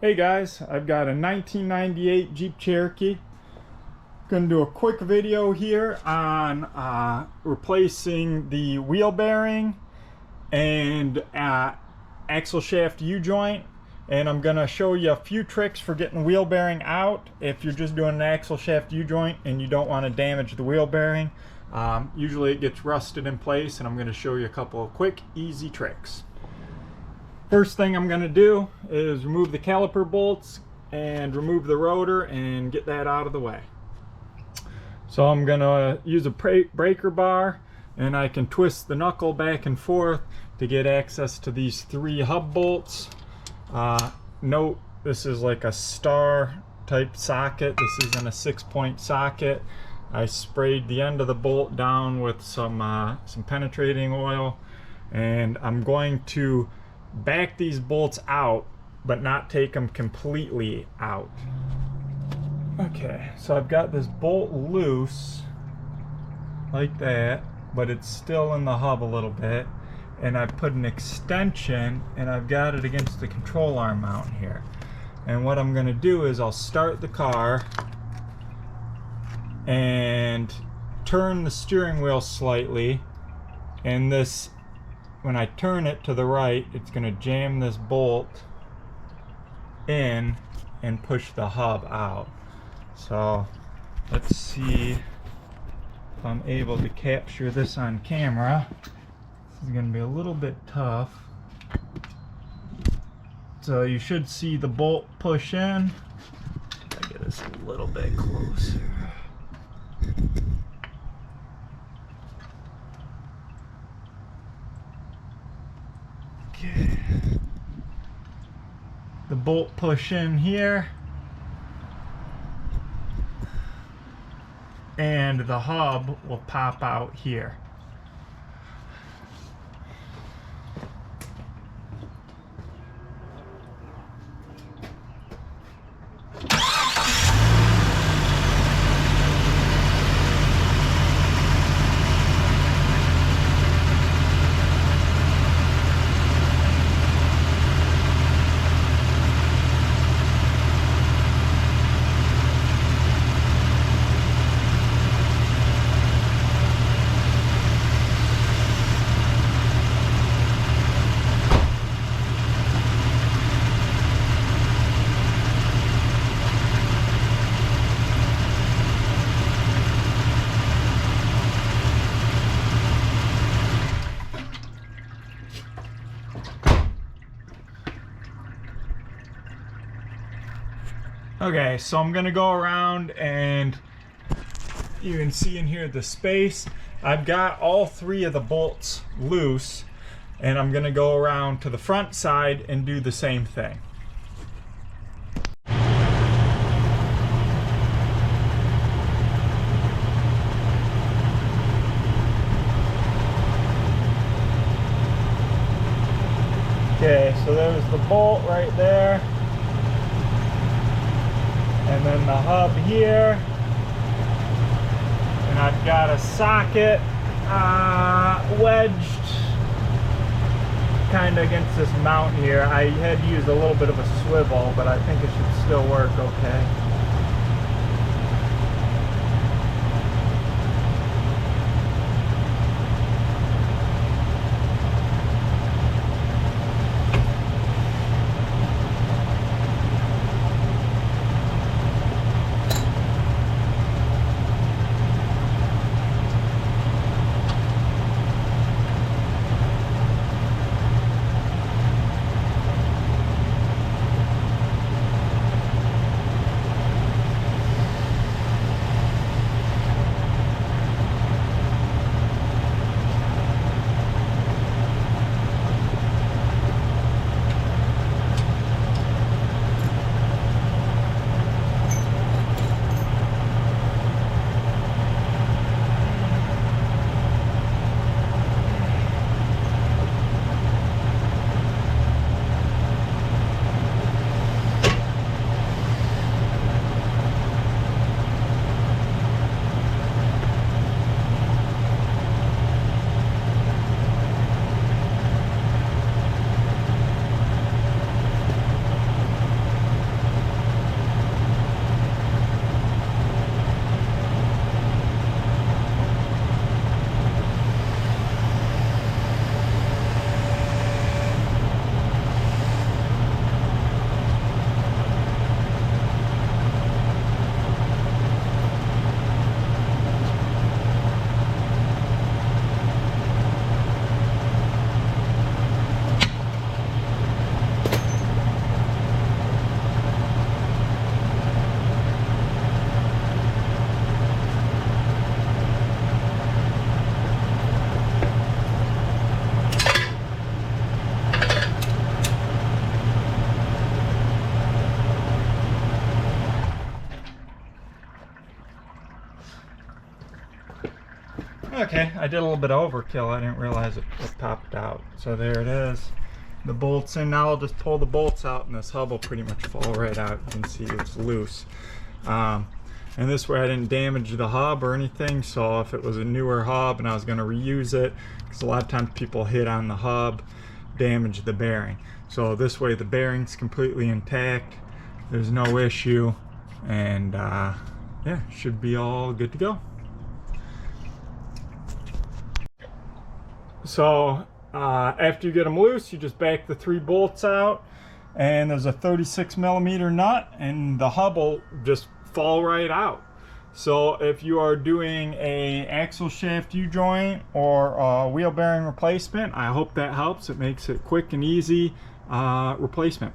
Hey guys, I've got a 1998 Jeep Cherokee. Going to do a quick video here on replacing the wheel bearing and axle shaft U-joint, and I'm going to show you a few tricks for getting wheel bearing out if you're just doing an axle shaft U-joint and you don't want to damage the wheel bearing. Usually it gets rusted in place, and I'm going to show you a couple of quick, easy tricks. First thing I'm going to do is remove the caliper bolts and remove the rotor and get that out of the way. So I'm going to use a breaker bar, and I can twist the knuckle back and forth to get access to these three hub bolts. Note this is like a star type socket. This isn't a 6-point socket. I sprayed the end of the bolt down with some penetrating oil, and I'm going to back these bolts out but not take them completely out. Okay, so I've got this bolt loose like that, but it's still in the hub a little bit, and I've put an extension and I've got it against the control arm mount here. And what I'm going to do is I'll start the car and turn the steering wheel slightly, and this, when I turn it to the right, it's going to jam this bolt in and push the hub out. So let's see if I'm able to capture this on camera. This is going to be a little bit tough. So you should see the bolt push in. I'll get this a little bit closer. Okay. The bolt push in here, and the hub will pop out here. Okay, so I'm gonna go around, and you can see in here the space. I've got all three of the bolts loose, and I'm gonna go around to the front side and do the same thing. Okay, so there's the bolt right there. And then the hub here, and I've got a socket wedged kind of against this mount here. I had used a little bit of a swivel, but I think it should still work okay. Okay, I did a little bit of overkill. I didn't realize it popped out. So there it is. The bolts in. Now I'll just pull the bolts out and this hub will pretty much fall right out. You can see it's loose. And this way I didn't damage the hub or anything. So if it was a newer hub and I was going to reuse it, because a lot of times people hit on the hub, damage the bearing. So this way the bearing's completely intact. There's no issue. And yeah, should be all good to go. So after you get them loose, you just back the 3 bolts out, and there's a 36mm nut, and the hub will just fall right out. So if you are doing a axle shaft U-joint or a wheel bearing replacement, I hope that helps. It makes it quick and easy replacement.